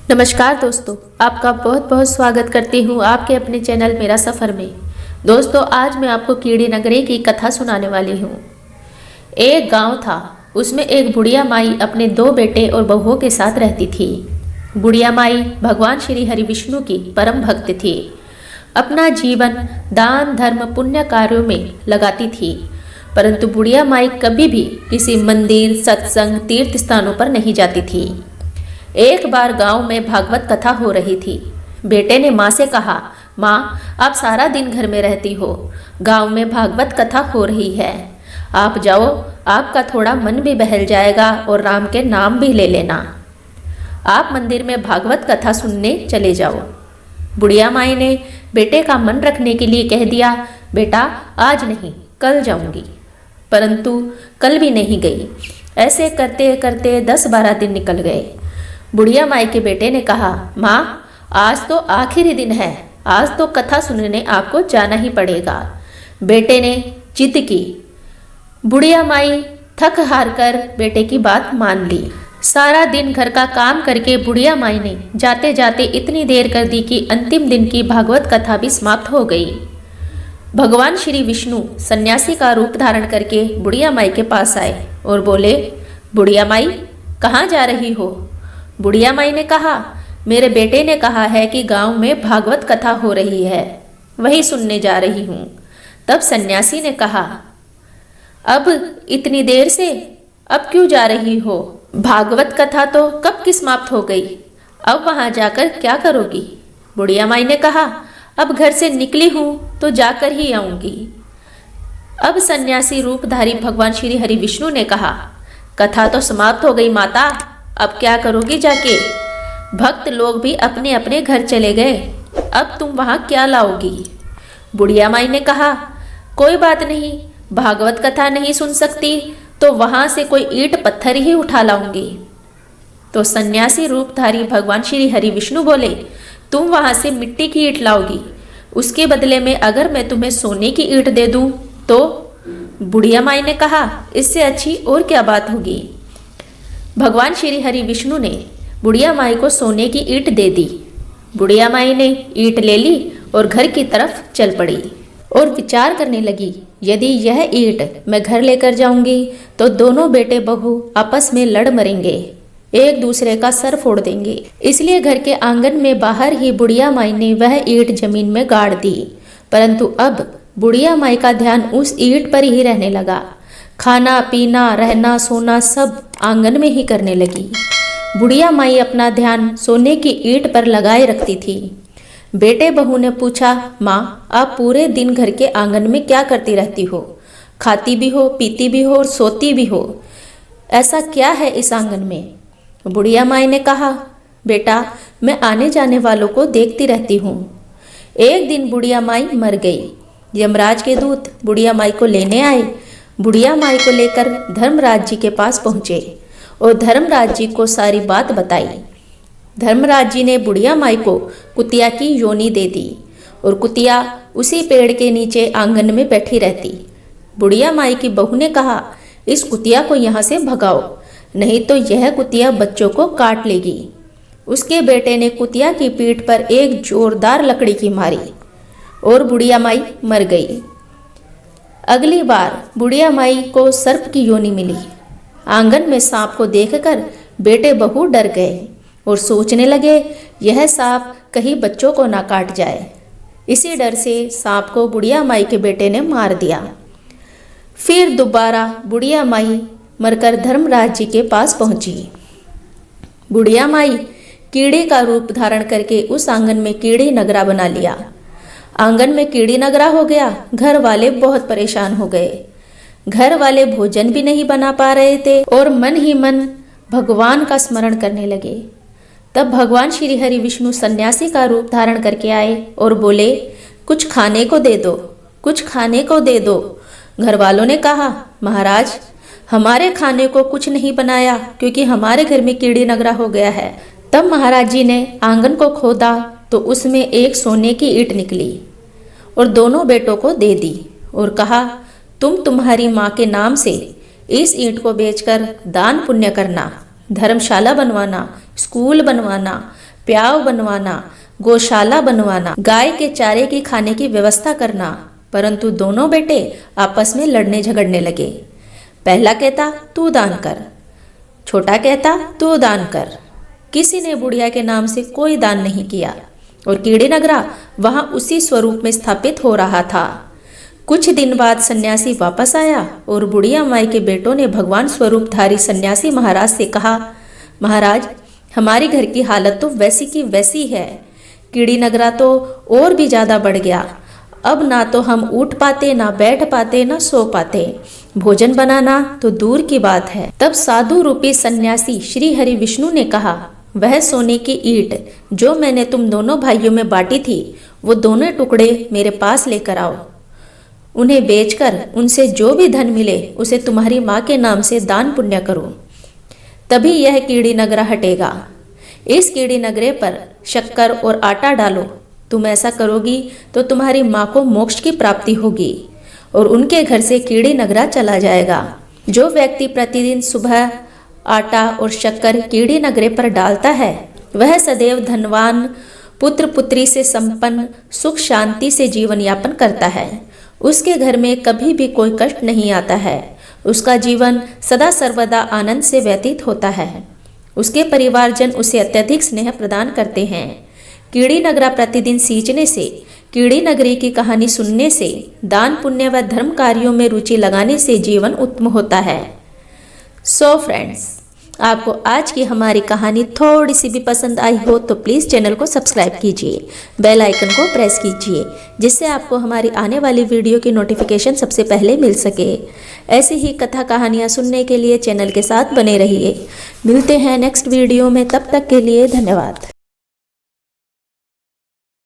नमस्कार दोस्तों, आपका बहुत बहुत स्वागत करती हूँ आपके अपने चैनल मेरा सफ़र में। दोस्तों, आज मैं आपको कीड़ी नगरी की कथा सुनाने वाली हूँ। एक गांव था, उसमें एक बुढ़िया माई अपने 2 बेटे और बहुओं के साथ रहती थी। बुढ़िया माई भगवान श्री हरि विष्णु की परम भक्त थी। अपना जीवन दान धर्म पुण्य कार्यों में लगाती थी, परंतु बुढ़िया माई कभी भी किसी मंदिर सत्संग तीर्थ स्थानों पर नहीं जाती थी। एक बार गांव में भागवत कथा हो रही थी। बेटे ने माँ से कहा, माँ, आप सारा दिन घर में रहती हो, गांव में भागवत कथा हो रही है, आप जाओ, आपका थोड़ा मन भी बहल जाएगा और राम के नाम भी ले लेना। आप मंदिर में भागवत कथा सुनने चले जाओ। बुढ़िया माई ने बेटे का मन रखने के लिए कह दिया, बेटा आज नहीं, कल जाऊंगी। परंतु कल भी नहीं गई। ऐसे करते करते 10-12 दिन निकल गए। बुढ़िया माई के बेटे ने कहा, माँ, आज तो आखिरी दिन है, आज तो कथा सुनने आपको जाना ही पड़ेगा। बेटे ने जिद की। बुढ़िया माई थक हार कर बेटे की बात मान ली। सारा दिन घर का काम करके बुढ़िया माई ने जाते जाते इतनी देर कर दी कि अंतिम दिन की भागवत कथा भी समाप्त हो गई। भगवान श्री विष्णु सन्यासी का रूप धारण करके बुढ़िया माई के पास आए और बोले, बुढ़िया माई, कहाँ जा रही हो? बुढ़िया माई ने कहा, मेरे बेटे ने कहा है कि गांव में भागवत कथा हो रही है, वही सुनने जा रही हूँ। तब सन्यासी ने कहा, अब इतनी देर से अब क्यों जा रही हो? भागवत कथा तो कब की समाप्त हो गई, अब वहां जाकर क्या करोगी? बुढ़िया माई ने कहा, अब घर से निकली हूँ तो जाकर ही आऊंगी। अब सन्यासी रूपधारी भगवान श्री हरि विष्णु ने कहा, कथा तो समाप्त हो गई माता, अब क्या करोगी जाके? भक्त लोग भी अपने अपने घर चले गए, अब तुम वहां क्या लाओगी? बुढ़िया माई ने कहा, कोई बात नहीं, भागवत कथा नहीं सुन सकती तो वहां से कोई ईंट पत्थर ही उठा लाऊंगी। तो सन्यासी रूपधारी भगवान श्री हरि विष्णु बोले, तुम वहां से मिट्टी की ईंट लाओगी, उसके बदले में अगर मैं तुम्हें सोने की ईंट दे दूं तो? बुढ़िया माई ने कहा, इससे अच्छी और क्या बात होगी। भगवान श्री हरि विष्णु ने बुढ़िया माई को सोने की ईंट दे दी। बुढ़िया माई ने ईंट ले ली और घर की तरफ चल पड़ी और विचार करने लगी, यदि यह ईंट मैं घर लेकर जाऊंगी तो दोनों बेटे बहू आपस में लड़ मरेंगे, एक दूसरे का सर फोड़ देंगे। इसलिए घर के आंगन में बाहर ही बुढ़िया माई ने वह ईंट जमीन में गाड़ दी। परंतु अब बुढ़िया माई का ध्यान उस ईंट पर ही रहने लगा। खाना पीना रहना सोना सब आंगन में ही करने लगी। बुढ़िया माई अपना ध्यान सोने की ईंट पर लगाए रखती थी। बेटे बहू ने पूछा, माँ, आप पूरे दिन घर के आंगन में क्या करती रहती हो? खाती भी हो, पीती भी हो और सोती भी हो, ऐसा क्या है इस आंगन में? बुढ़िया माई ने कहा, बेटा, मैं आने जाने वालों को देखती रहती हूँ। एक दिन बुढ़िया माई मर गई। यमराज के दूत बुढ़िया माई को लेने आए। बुढ़िया माई को लेकर धर्मराज जी के पास पहुँचे और धर्मराज जी को सारी बात बताई। धर्मराज जी ने बुढ़िया माई को कुतिया की योनी दे दी और कुतिया उसी पेड़ के नीचे आंगन में बैठी रहती। बुढ़िया माई की बहू ने कहा, इस कुतिया को यहाँ से भगाओ, नहीं तो यह कुतिया बच्चों को काट लेगी। उसके बेटे ने कुतिया की पीठ पर एक जोरदार लकड़ी की मारी और बुढ़िया माई मर गई। अगली बार बुढ़िया माई को सर्प की योनि मिली। आंगन में सांप को देखकर बेटे बहू डर गए और सोचने लगे, यह सांप कहीं बच्चों को ना काट जाए। इसी डर से सांप को बुढ़िया माई के बेटे ने मार दिया। फिर दोबारा बुढ़िया माई मरकर धर्मराज जी के पास पहुंची। बुढ़िया माई कीड़े का रूप धारण करके उस आंगन में कीड़ी नगरा बना लिया। आंगन में कीड़ी नगरा हो गया। घर वाले बहुत परेशान हो गए। घर वाले भोजन भी नहीं बना पा रहे थे और मन ही मन भगवान का स्मरण करने लगे। तब भगवान श्री हरि विष्णु सन्यासी का रूप धारण करके आए और बोले, कुछ खाने को दे दो, कुछ खाने को दे दो। घर वालों ने कहा, महाराज, हमारे खाने को कुछ नहीं बनाया क्योंकि हमारे घर में कीड़ी नगरा हो गया है। तब महाराज जी ने आंगन को खोदा तो उसमें एक सोने की ईंट निकली और दोनों बेटों को दे दी और कहा, तुम तुम्हारी माँ के नाम से इस ईंट को बेचकर दान पुण्य करना, धर्मशाला बनवाना, स्कूल बनवाना, प्याव बनवाना, गौशाला बनवाना, गाय के चारे की खाने की व्यवस्था करना। परंतु दोनों बेटे आपस में लड़ने झगड़ने लगे। पहला कहता तू दान कर, छोटा कहता तू दान कर। किसी ने बुढ़िया के नाम से कोई दान नहीं किया और कीड़ी नगरा वहां उसी स्वरूप में स्थापित हो रहा था। कुछ दिन बाद सन्यासी वापस आया और बुढ़िया माई के बेटों ने भगवान स्वरूपधारी सन्यासी महाराज से कहा, महाराज हमारी घर की हालत तो वैसी की वैसी है, कीड़ी नगरा तो और भी ज्यादा बढ़ गया। अब ना तो हम उठ पाते, ना बैठ पाते, ना सो पाते, भोजन बनाना तो दूर की बात है। तब साधु रूपी सन्यासी श्री हरि विष्णु ने कहा, वह सोने की ईंट जो मैंने तुम दोनों भाइयों में बांटी थी, वो दोनों टुकड़े मेरे पास लेकर आओ। उन्हें बेचकर उनसे जो भी धन मिले उसे तुम्हारी माँ के नाम से दान पुण्य करो, तभी यह कीड़ी नगरा हटेगा। इस कीड़ी नगरे पर शक्कर और आटा डालो। तुम ऐसा करोगी तो तुम्हारी माँ को मोक्ष की प्राप्ति होगी और उनके घर से कीड़ी नगरा चला जाएगा। जो व्यक्ति प्रतिदिन सुबह आटा और शक्कर कीड़ी नगरे पर डालता है, वह सदैव धनवान, पुत्र पुत्री से संपन्न, सुख शांति से जीवन यापन करता है। उसके घर में कभी भी कोई कष्ट नहीं आता है। उसका जीवन सदा सर्वदा आनंद से व्यतीत होता है। उसके परिवारजन उसे अत्यधिक स्नेह प्रदान करते हैं। कीड़ी नगरा प्रतिदिन सींचने से, कीड़ी नगरी की कहानी सुनने से, दान पुण्य व धर्म कार्यों में रुचि लगाने से जीवन उत्तम होता है। सो फ्रेंड्स, आपको आज की हमारी कहानी थोड़ी सी भी पसंद आई हो तो प्लीज़ चैनल को सब्सक्राइब कीजिए, बेल आइकन को प्रेस कीजिए, जिससे आपको हमारी आने वाली वीडियो की नोटिफिकेशन सबसे पहले मिल सके। ऐसी ही कथा कहानियाँ सुनने के लिए चैनल के साथ बने रहिए। मिलते हैं नेक्स्ट वीडियो में, तब तक के लिए धन्यवाद।